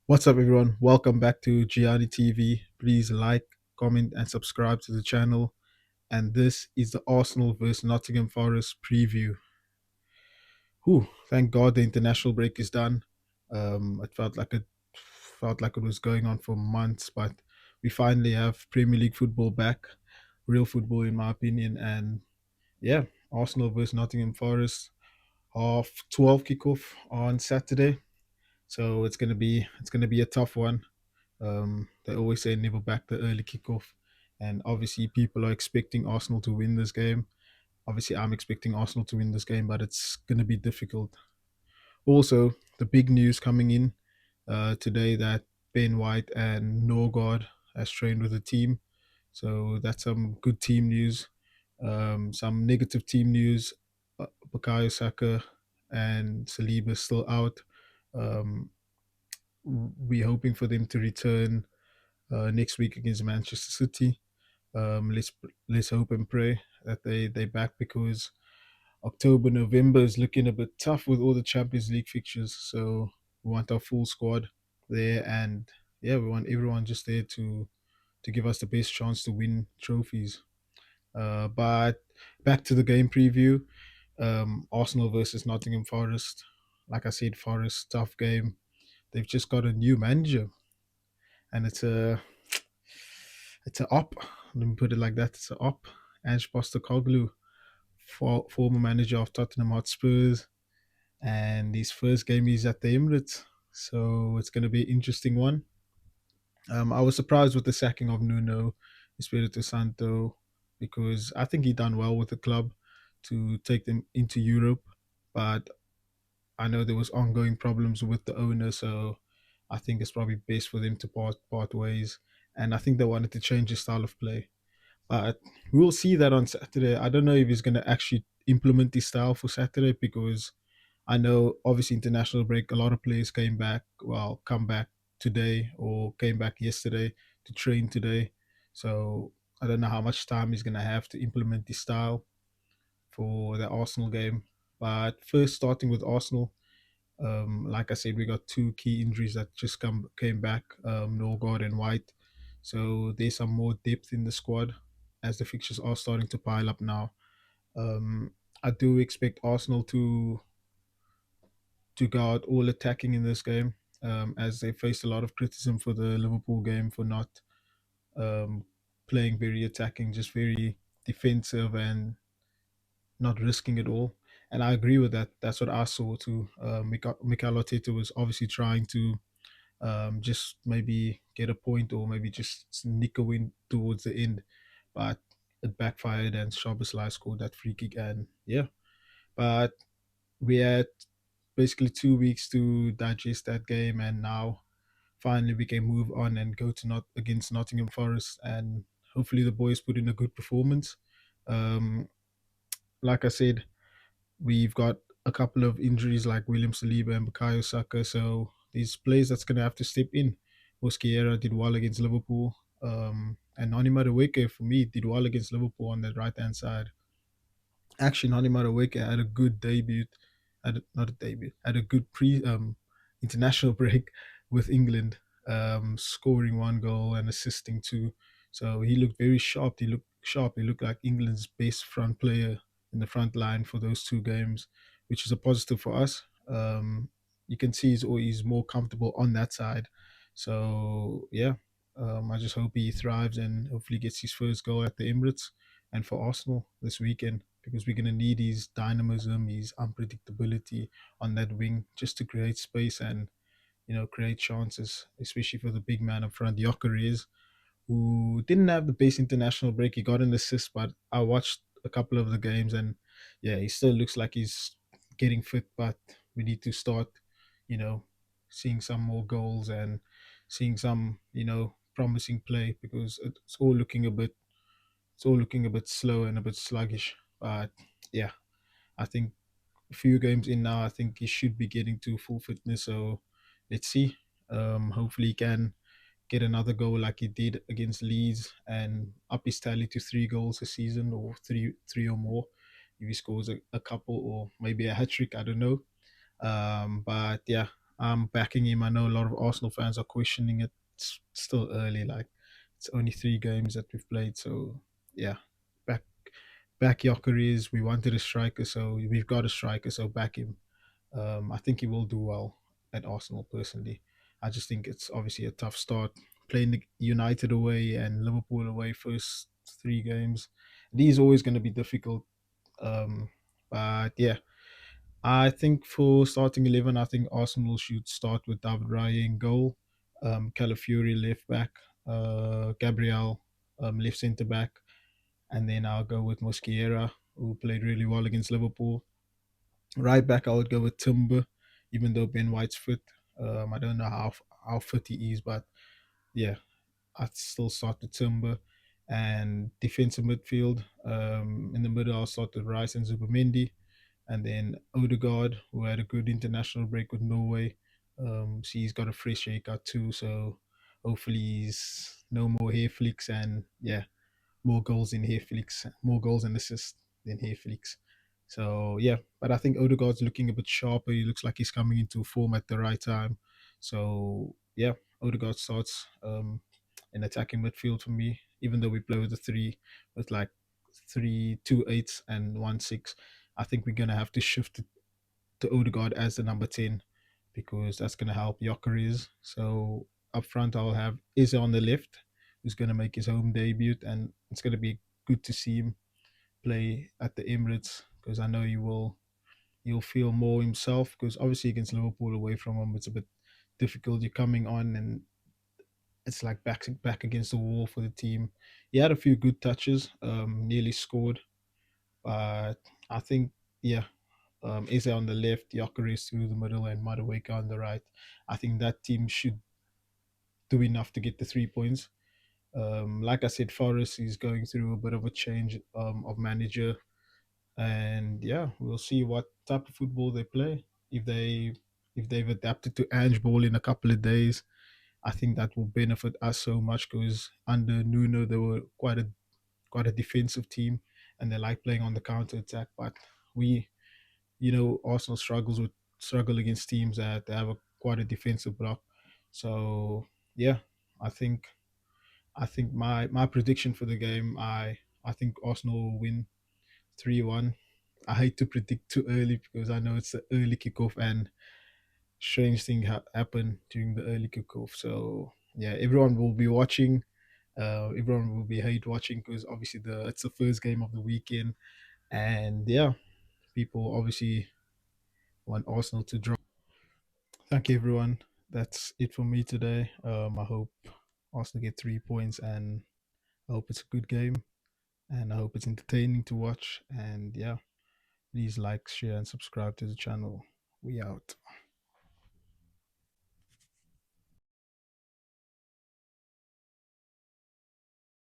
What's up, everyone? Welcome back to Gianni TV. Please like, comment, and subscribe to the channel. And this is the Arsenal versus Nottingham Forest preview. Whew, thank God the international break is done. It felt like it was going on for months, but we finally have Premier League football back, real football, in my opinion. And yeah, Arsenal versus Nottingham Forest, half 12 kickoff on Saturday. So it's gonna be a tough one. They always say never back the early kickoff, and obviously people are expecting Arsenal to win this game. Obviously, I'm expecting Arsenal to win this game, but it's going to be difficult. Also, the big news coming in today that Ben White and Norgard has trained with the team, so that's some good team news. Some negative team news: Bukayo Saka and Saliba still out. Um, we're hoping for them to return next week against Manchester City. Let's hope and pray that they back, because October November is looking a bit tough with all the Champions League fixtures. So we want our full squad there, and yeah, we want everyone just there to give us the best chance to win trophies. But back to the game preview. Arsenal versus Nottingham Forest. Like I said, Forest tough game. They've just got a new manager, and it's a op. Let me put it like that. It's a op. Ange Postecoglou, former manager of Tottenham Hotspurs, and his first game is at the Emirates. So it's going to be an interesting one. I was surprised with the sacking of Nuno Espirito Santo, because I think he done well with the club to take them into Europe, but I know there was ongoing problems with the owner, so I think it's probably best for them to part ways. And I think they wanted to change his style of play. But we'll see that on Saturday. I don't know if he's going to actually implement this style for Saturday, because I know obviously international break, a lot of players come back today or came back yesterday to train today. So I don't know how much time he's going to have to implement this style for the Arsenal game. But first, starting with Arsenal, like I said, we got two key injuries that just came back, Norgard and White. So there's some more depth in the squad as the fixtures are starting to pile up now. Um, I do expect Arsenal to go out all attacking in this game, as they faced a lot of criticism for the Liverpool game for not um, playing very attacking, just very defensive and not risking it all. And I agree with that. That's what I saw too. Mikel Arteta was obviously trying to just maybe get a point or maybe just sneak a win towards the end, but it backfired and Szoboszlai scored that free kick. And yeah, but we had basically 2 weeks to digest that game, and now finally we can move on and go to not against Nottingham Forest, and hopefully the boys put in a good performance. Um, like I said, we've got a couple of injuries like William Saliba and Bukayo Saka, so these players that's going to have to step in. Mosquera did well against Liverpool, and Nani Madueke for me did well against Liverpool on that right hand side. Actually, Nani Madueke had a good debut, not a debut, had a good international break with England, scoring one goal and assisting two. So he looked very sharp. He looked sharp. He looked like England's best front player in the front line for those two games, which is a positive for us. You can see he's more comfortable on that side. So yeah, I just hope he thrives and hopefully gets his first goal at the Emirates and for Arsenal this weekend, because we're going to need his dynamism, his unpredictability on that wing, just to create space and create chances, especially for the big man up front, Gyökeres, who didn't have the best international break. He got an assist, but I watched a couple of the games, and yeah, he still looks like he's getting fit. But we need to start, you know, seeing some more goals and seeing some, promising play, because it's all looking a bit slow and a bit sluggish. But yeah, I think a few games in now, I think he should be getting to full fitness. So let's see. Hopefully, he can get another goal like he did against Leeds and up his tally to 3 goals a season, or three or more. If he scores a couple or maybe a hat trick, I don't know. But yeah, I'm backing him. I know a lot of Arsenal fans are questioning it. It's still early, like it's only 3 games that we've played. So yeah, back back Gyökeres. We wanted a striker, so we've got a striker. So back him. I think he will do well at Arsenal. Personally, I just think it's obviously a tough start playing the United away and Liverpool away first 3 games. These always going to be difficult. Um, but yeah, I think for starting 11, I think Arsenal should start with David Raya in goal, Calafiori left back, Gabriel left centre back, and then I'll go with Mosquera, who played really well against Liverpool. Right back, I would go with Timber, even though Ben White's fit. I don't know how fit he is, but yeah, I'd still start with Timber. And defensive midfield, in the middle, I'll start with Rice and Zubimendi, and then Odegaard, who had a good international break with Norway. So he's got a fresh haircut too, so hopefully he's no more hair flicks, and yeah, more goals in hair flicks, more goals and assists than hair flicks. So yeah, but I think Odegaard's looking a bit sharper. He looks like he's coming into form at the right time. So yeah, Odegaard starts in attacking midfield for me. Even though we play with with like 3 2 8s and 1 6, I think we're gonna have to shift it to Odegaard as the number 10 because that's gonna help Gyökeres. So up front, I'll have Eze on the left, who's gonna make his home debut, and it's gonna be good to see him play at the Emirates because I know he'll feel more himself because obviously against Liverpool away from home it's a bit difficult. You're coming on and it's like back against the wall for the team. He had a few good touches, nearly scored, but I think yeah, Eze on the left, Gyökeres through the middle, and Madueke on the right. I think that team should do enough to get the 3 points. Like I said, Forest is going through a bit of a change of manager, and yeah, we'll see what type of football they play. If they've adapted to Ange ball in a couple of days, I think that will benefit us so much because under Nuno they were quite a defensive team and they like playing on the counter attack. But we, Arsenal struggle against teams that they have quite a defensive block. So yeah, I think my prediction for the game, I think Arsenal will win 3-1. I hate to predict too early because I know it's an early kickoff and strange things happen during the early kickoff. So yeah, everyone will be watching. Everyone will be hate watching because obviously it's the first game of the weekend, and yeah, people obviously want Arsenal to drop. Thank you, everyone. That's it for me today. I hope Arsenal get 3 points, and I hope it's a good game, and I hope it's entertaining to watch. And yeah, please like, share, and subscribe to the channel. We out.